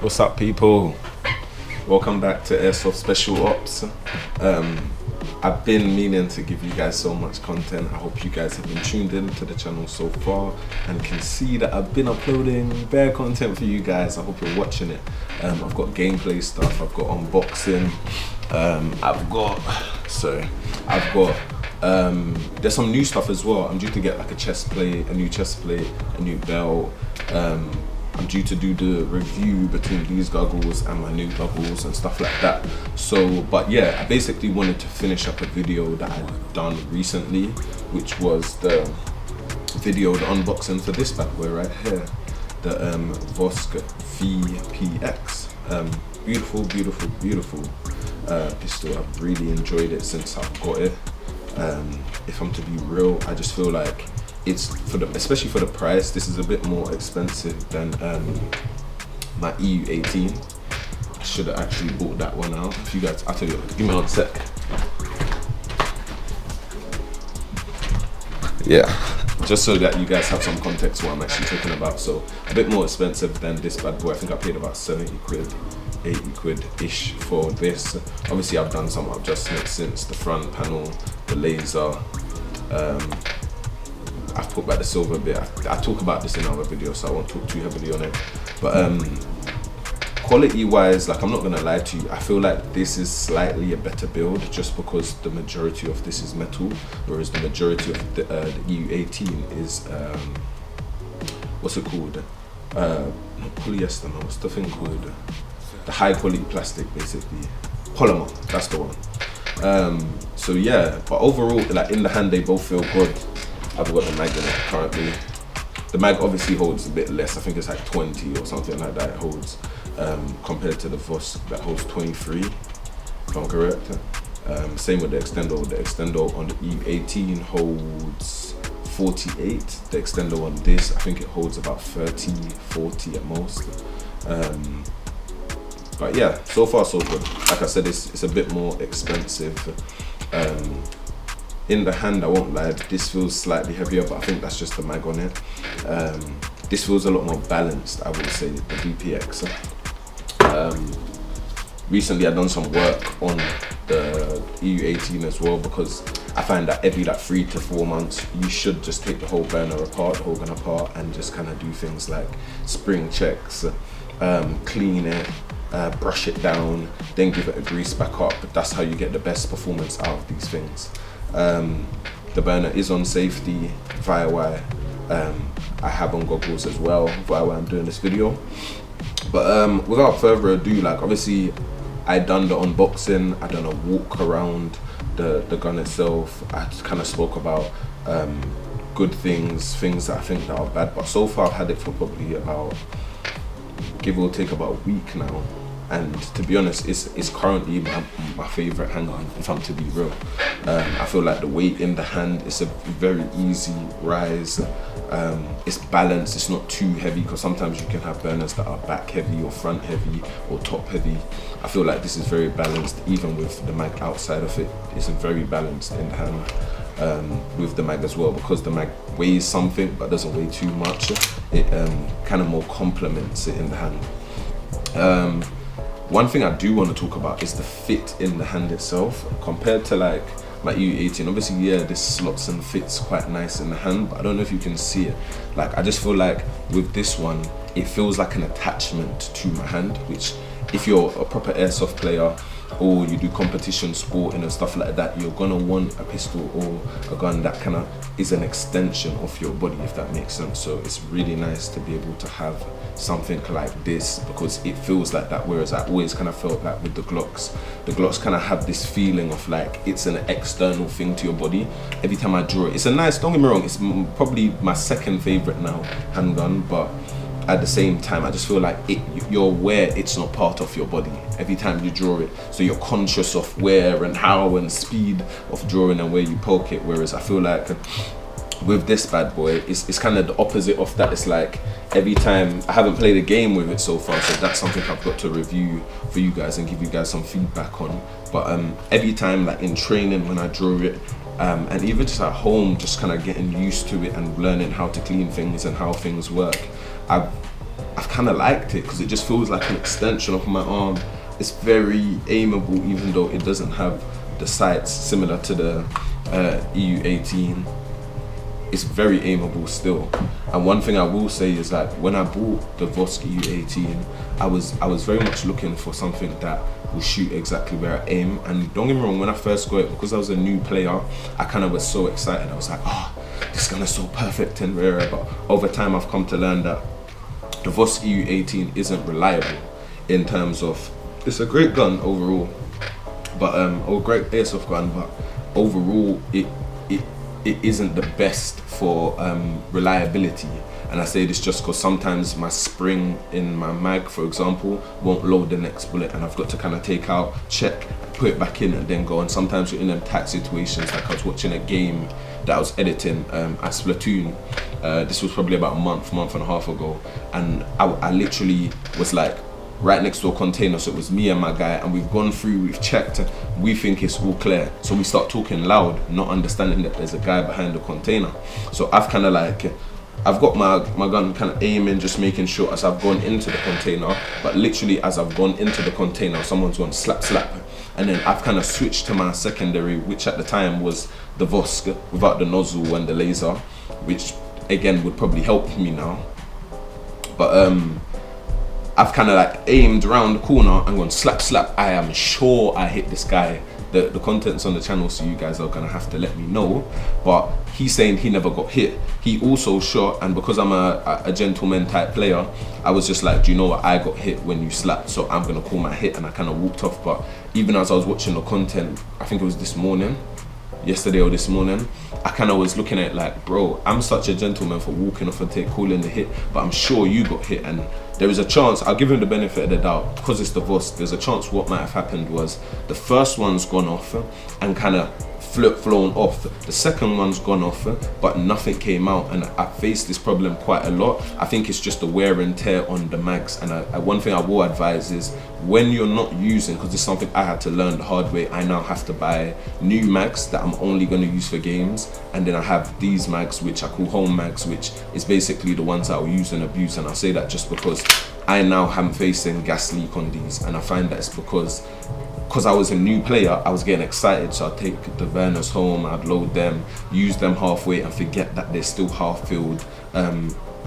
What's up, people? Welcome back to Airsoft Special Ops. I've been meaning to give you guys so much content. I hope you guys have been tuned in to the channel so far and can see that I've been uploading bare content for you guys. I hope you're watching it. I've got gameplay stuff, I've got unboxing, there's some new stuff as well. I'm due to get like a new chest plate, a new belt. I'm due to do the review between these goggles and my new goggles and stuff like that. So, but yeah, I basically wanted to finish up a video that I'd done recently, which was the unboxing for this bad boy right here, the Vorsk VPX. Beautiful pistol. I've really enjoyed it since I've got it. If I'm to be real, I just feel like it's especially for the price, this is a bit more expensive than my EU18. I should have actually bought that one out. If you guys, I'll tell you, give me one sec. Yeah, just so that you guys have some context what I'm actually talking about. So a bit more expensive than this bad boy. I think I paid about 70 quid, 80 quid-ish for this. Obviously I've done some adjustments since the front panel, the laser, I've put back the silver bit. I talk about this in other videos, so I won't talk too heavily on it. But quality wise, like, I'm not gonna lie to you, I feel like this is slightly a better build just because the majority of this is metal, whereas the majority of the EU18 is what's it called? Not polyester, no, what's the thing called? The high quality plastic, basically. Polymer, that's the one. So yeah, but overall, like, in the hand they both feel good. I've got the mag in it currently. The mag obviously holds a bit less. I think it's like 20 or something like that it holds, compared to the Vorsk that holds 23, if I'm correct. Same with the extendo. The extendo on the EU18 holds 48. The extendo on this, I think it holds about 30, 40 at most. But yeah, so far so good. Like I said, it's a bit more expensive. In the hand, I won't lie, this feels slightly heavier, but I think that's just the mag on it. This feels a lot more balanced, I would say, the VPX. Recently I've done some work on the EU18 as well, because I find that every like 3 to 4 months, you should just take the whole burner apart, the whole gun apart, and just kind of do things like spring checks, clean it, brush it down, then give it a grease back up. That's how you get the best performance out of these things. The burner is on safety via wire. I have on goggles as well via why I'm doing this video. But without further ado, like, obviously I done the unboxing, I done a walk around the gun itself. I kind of spoke about good things that I think that are bad, but so far I've had it for probably about, give or take, about a week now. And to be honest, it's currently my favorite handgun, if I'm to be real. I feel like the weight in the hand is a very easy rise. It's balanced, it's not too heavy, because sometimes you can have burners that are back heavy or front heavy or top heavy. I feel like this is very balanced, even with the mag outside of it. It's very balanced in the hand. With the mag as well, because the mag weighs something but doesn't weigh too much. It kind of more complements it in the hand. One thing I do want to talk about is the fit in the hand itself compared to like my EU18. Obviously, yeah, this slots and fits quite nice in the hand, but I don't know if you can see it. Like, I just feel like with this one, it feels like an attachment to my hand, which if you're a proper airsoft player or you do competition sporting and stuff like that, you're gonna want a pistol or a gun that kind of is an extension of your body, if that makes sense. So it's really nice to be able to have something like this, because it feels like that, whereas I always kind of felt like with the Glocks kind of have this feeling of like it's an external thing to your body. Every time I draw it, it's a nice, don't get me wrong, it's probably my second favorite now handgun, but at the same time I just feel like you're aware it's not part of your body every time you draw it, so you're conscious of where and how and speed of drawing and where you poke it. Whereas I feel like with this bad boy, it's kind of the opposite of that. It's like every time, I haven't played a game with it so far, so that's something I've got to review for you guys and give you guys some feedback on. But every time, like in training when I draw it, and even just at home, just kind of getting used to it and learning how to clean things and how things work, I've kind of liked it because it just feels like an extension of my arm. It's very aimable, even though it doesn't have the sights similar to the EU18. It's very aimable still. And one thing I will say is that when I bought the Vorsk EU18, I was very much looking for something that will shoot exactly where I aim. And don't get me wrong, when I first got it, because I was a new player, I kind of was so excited. I was like, this gun is so perfect and rare. But over time, I've come to learn that the Vorsk EU18 isn't reliable in terms of, it's a great gun overall, but or great airsoft gun, but overall it isn't the best for reliability. And I say this just because sometimes my spring in my mag, for example, won't load the next bullet, and I've got to kind of take out, check, put it back in, and then go. And sometimes you're in them tight situations. Like I was watching a game that I was editing at Splatoon. This was probably about a month and a half ago, and I literally was like right next to a container, so it was me and my guy, and we've gone through, we've checked, we think it's all clear, so we start talking loud, not understanding that there's a guy behind the container. So I've kind of like, I've got my gun kind of aiming, just making sure as I've gone into the container, but literally as I've gone into the container, someone's gone slap, and then I've kind of switched to my secondary, which at the time was the Vorsk without the nozzle and the laser, which again would probably help me now. But I've kind of like aimed around the corner and gone slap. I am sure I hit this guy. The content's on the channel, so you guys are gonna have to let me know. But he's saying he never got hit. He also shot, and because I'm a gentleman type player, I was just like, do you know what? I got hit when you slapped, so I'm gonna call my hit, and I kind of walked off. But even as I was watching the content, I think it was yesterday or this morning, I kind of was looking at it like, bro, I'm such a gentleman for walking off and calling the hit, but I'm sure you got hit. And there is a chance, I'll give him the benefit of the doubt, because it's the Vorsk, there's a chance what might have happened was the first one's gone off and kind of flown off, the second one's gone off, but nothing came out. And I faced this problem quite a lot. I think it's just the wear and tear on the mags. And one thing I will advise is, when you're not using, because it's something I had to learn the hard way, I now have to buy new mags that I'm only going to use for games, and then I have these mags which I call home mags, which is basically the ones that I'll use and abuse. And I say that just because I now am facing gas leak on these, and I find that it's because I was a new player, I was getting excited, so I'd take the burners home, I'd load them, use them halfway, and forget that they're still half filled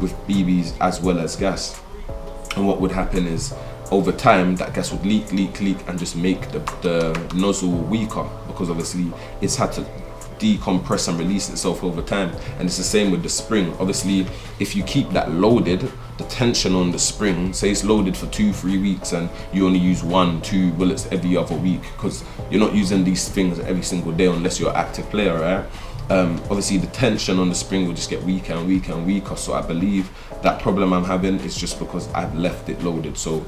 with BBs as well as gas. And what would happen is, over time, that gas would leak, and just make the nozzle weaker, because obviously it's had to decompress and release itself over time. And it's the same with the spring. Obviously, if you keep that loaded, the tension on the spring, say it's loaded for 2-3 weeks and you only use 1-2 bullets every other week, because you're not using these things every single day unless you're an active player, right? Obviously the tension on the spring will just get weaker and weaker. So I believe that problem I'm having is just because I've left it loaded. So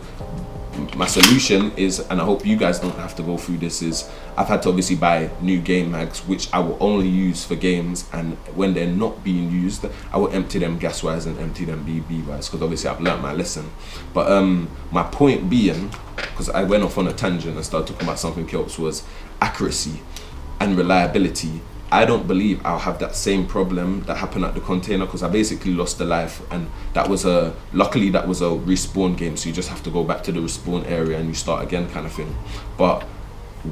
my solution is, and I hope you guys don't have to go through this, is I've had to obviously buy new game mags, which I will only use for games, and when they're not being used, I will empty them gas wise and empty them BB wise, because obviously I've learnt my lesson. But my point being, because I went off on a tangent and started talking about something else, was accuracy and reliability. I don't believe I'll have that same problem that happened at the container, because I basically lost a life, and that was luckily that was a respawn game, so you just have to go back to the respawn area and you start again kind of thing. But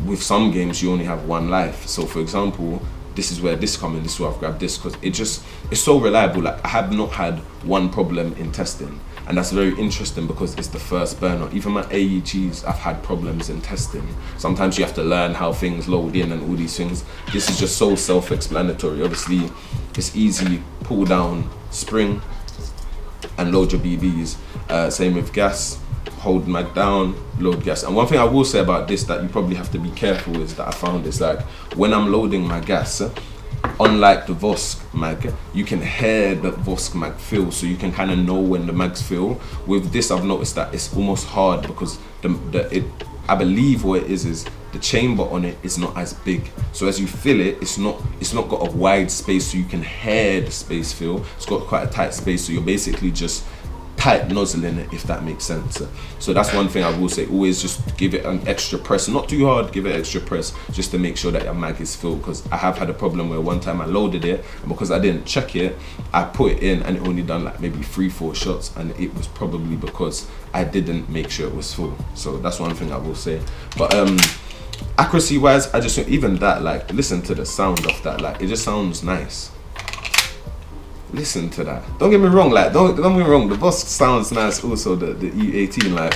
with some games you only have one life. So for example, this is where this comes in, this is where I've grabbed this, because it's so reliable. Like, I have not had one problem in testing, and that's very interesting because it's the first burner. Even my AEGs, I've had problems in testing. Sometimes you have to learn how things load in and all these things. This is just so self-explanatory. Obviously, it's easy, pull down spring and load your BBs. Same with gas, hold mag down, load gas. And one thing I will say about this that you probably have to be careful is that I found is, like, when I'm loading my gas, unlike the Vorsk mag, you can hear the Vorsk mag fill, so you can kind of know when the mags fill. With this, I've noticed that it's almost hard because I believe what it is the chamber on it is not as big. So as you fill it, it's not got a wide space, so you can hear the space fill. It's got quite a tight space, so you're basically just tight nozzle in it, if that makes sense. So that's one thing I will say, always just give it an extra press, not too hard, give it extra press just to make sure that your mag is filled, because I have had a problem where one time I loaded it, and because I didn't check it, I put it in and it only done like maybe 3-4 shots, and it was probably because I didn't make sure it was full. So that's one thing I will say. But accuracy wise, I just, even that, like, listen to the sound of that, like, it just sounds nice. Listen to that. Don't get me wrong, like, don't get me wrong, the Vorsk sounds nice also, the E18, like,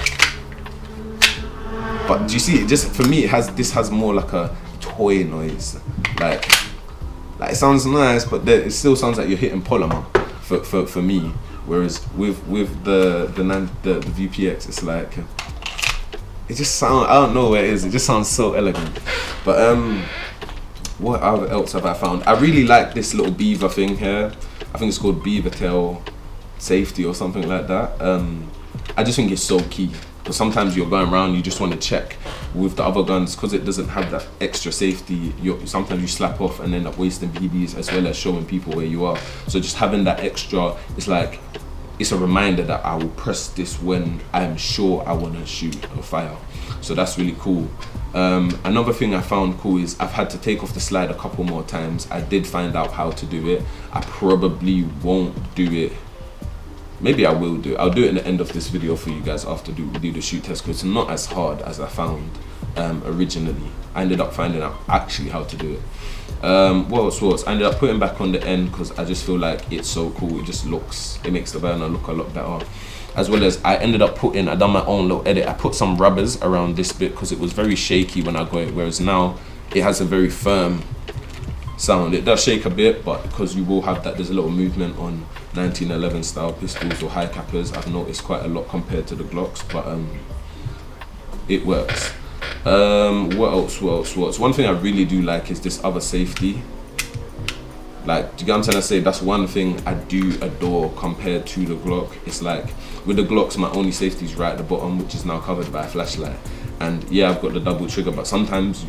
but do you see, it just, for me, this has more like a toy noise, like it sounds nice, but it still sounds like you're hitting polymer for me, whereas with the VPX, it's like, it just sounds, I don't know what it is, it just sounds so elegant. But what else have I found? I really like this little beaver thing here. I think it's called beaver tail safety or something like that. I just think it's so key, because sometimes you're going around, you just want to check with the other guns, because it doesn't have that extra safety. Sometimes you slap off and end up wasting BBs, as well as showing people where you are. So just having that extra, it's like, it's a reminder that I will press this when I'm sure I want to shoot or fire. So that's really cool. Another thing I found cool is I've had to take off the slide a couple more times. I did find out how to do it. I probably won't do it. Maybe I will do it. I'll do it in the end of this video for you guys after we do the shoot test, because it's not as hard as I found originally. I ended up finding out actually how to do it. What else? I ended up putting back on the end because I just feel like it's so cool. It makes the burner look a lot better. As well as I ended up I done my own little edit. I put some rubbers around this bit because it was very shaky when I got it, whereas now it has a very firm sound. It does shake a bit, but because you will have that, there's a little movement on 1911 style pistols or high cappers. I've noticed quite a lot compared to the Glocks, but it works. What else? One thing I really do like is this other safety. Like, do you get what I'm trying to say? That's one thing I do adore compared to the Glock. It's like, with the Glocks, my only safety is right at the bottom, which is now covered by a flashlight. And yeah, I've got the double trigger, but sometimes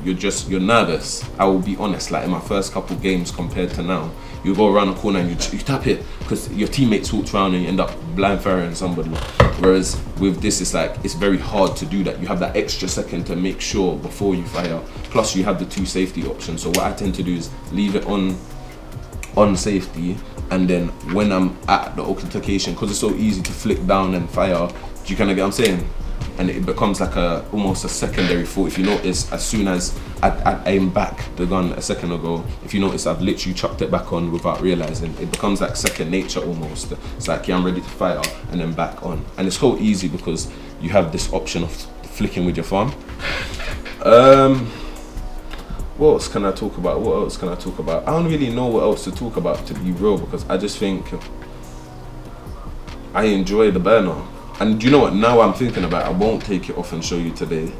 you're nervous. I will be honest, like in my first couple games compared to now, you go around the corner and you tap it because your teammates walk around and you end up blind firing somebody. Whereas with this, it's like, it's very hard to do that. You have that extra second to make sure before you fire. Plus you have the 2 safety options. So what I tend to do is leave it on safety, and then when I'm at the authentication, because it's so easy to flick down and fire, do you kind of get what I'm saying? And it becomes like almost a secondary thought. If you notice, as soon as I aim back the gun a second ago, if you notice, I've literally chucked it back on without realizing. It becomes like second nature almost. It's like, yeah, I'm ready to fire, and then back on. And it's so easy because you have this option of flicking with your thumb. What else can I talk about? I don't really know what else to talk about, to be real, because I just think I enjoy the burner. And you know what, now I'm thinking about it, I won't take it off and show you today.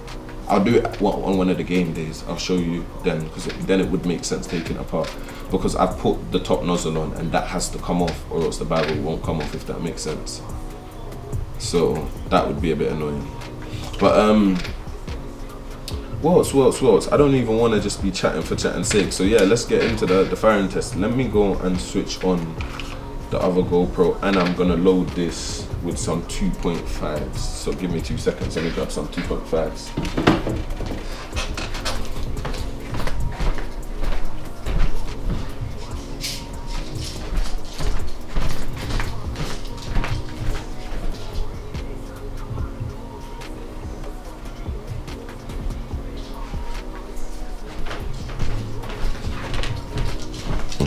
I'll do it on one of the game days. I'll show you then, because then it would make sense taking it apart, because I've put the top nozzle on and that has to come off, or else the barrel won't come off, if that makes sense. So that would be a bit annoying. But what else? I don't even want to just be chatting for chatting's sake. So yeah, let's get into the firing test. Let me go and switch on the other GoPro, and I'm gonna load this with some 2.5s. So give me 2 seconds, let me grab some 2.5s.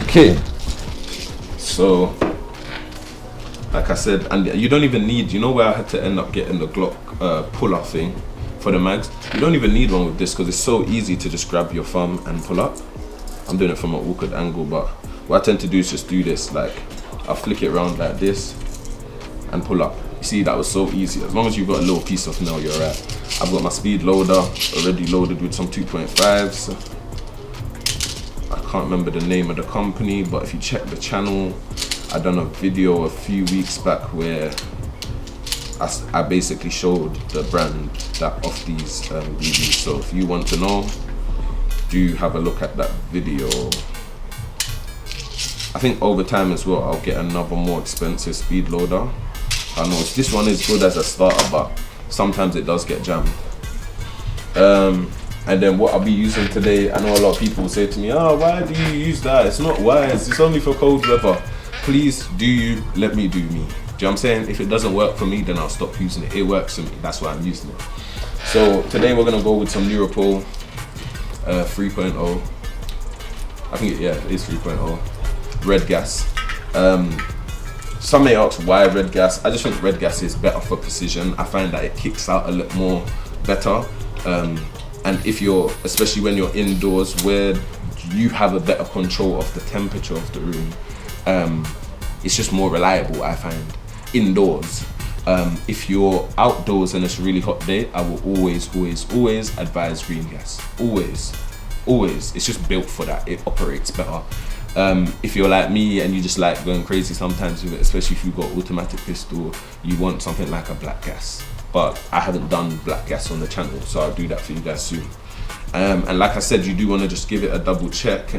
Okay, so like I said, and you don't even need, you know where I had to end up getting the Glock pull-up thing for the mags? You don't even need one with this, because it's so easy to just grab your thumb and pull up. I'm doing it from an awkward angle, but what I tend to do is just do this, like I'll flick it around like this and pull up. You see, that was so easy. As long as you've got a little piece of nail, you're right. I've got my speed loader already loaded with some 2.5s. I can't remember the name of the company, but if you check the channel, I done a video a few weeks back where I basically showed the brand that of these BBs. So if you want to know, do have a look at that video. I think over time as well, I'll get another more expensive speed loader. I know this one is good as a starter, but sometimes it does get jammed. And then what I'll be using today, I know a lot of people say to me, oh, why do you use that? It's not wise, it's only for cold weather. Please do you, let me do me. Do you know what I'm saying? If it doesn't work for me, then I'll stop using it. It works for me, that's why I'm using it. So today we're gonna go with some Neuropol 3.0. I think it is 3.0. Red gas. Some may ask why red gas. I just think red gas is better for precision. I find that it kicks out a little more better. And if you're, especially when you're indoors where you have a better control of the temperature of the room, it's just more reliable, I find. Indoors. If you're outdoors and it's a really hot day, I will always advise green gas. Always. It's just built for that. It operates better. If you're like me and you just like going crazy sometimes with it, especially if you've got automatic pistol, you want something like a black gas. But I haven't done black gas on the channel, so I'll do that for you guys soon. And like I said, you do want to just give it a double check.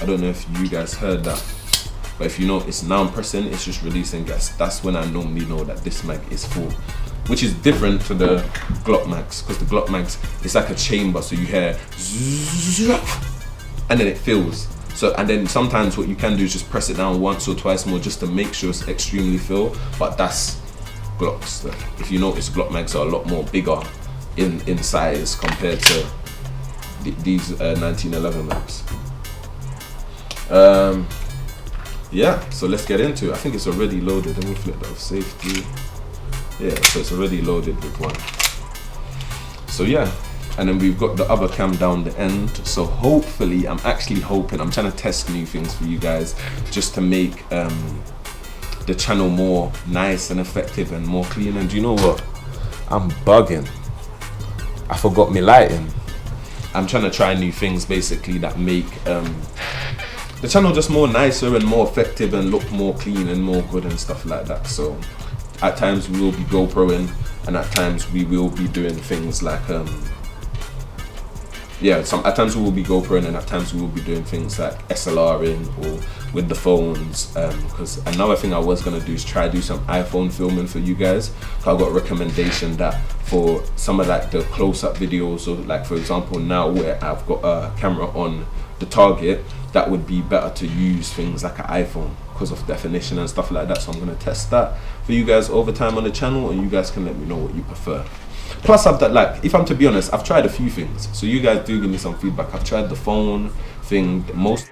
I don't know if you guys heard that, but if you notice, now I'm pressing, it's just releasing gas. That's when I normally know that this mag is full, which is different to the Glock mags, because the Glock mags, it's like a chamber, so you hear and then it fills. So, and then sometimes what you can do is just press it down once or twice more just to make sure it's extremely full, but that's Glocks. If you notice, Glock mags are a lot more bigger in size compared to these 1911 mags. Yeah, so let's get into it. I think it's already loaded. Let me flip that off safety. Yeah, so it's already loaded with one. So yeah, and then we've got the other cam down the end. So hopefully, I'm actually hoping, I'm trying to test new things for you guys just to make the channel more nice and effective and more clean. And do you know what? I'm bugging. I forgot my lighting. I'm trying to try new things basically that make the channel just more nicer and more effective and look more clean and more good and stuff like that. So at times we will be GoProing, and at times we will be doing things like at times we will be GoProing, and at times we will be doing things like SLRing or with the phones, because another thing I was gonna do is try to do some iPhone filming for you guys. I got a recommendation that for some of like the close-up videos, or like for example now where I've got a camera on the target, that would be better to use things like an iPhone because of definition and stuff like that. So I'm gonna test that for you guys over time on the channel, and you guys can let me know what you prefer. Plus I've done, like, if I'm to be honest, I've tried a few things, so you guys do give me some feedback. I've tried the phone thing, most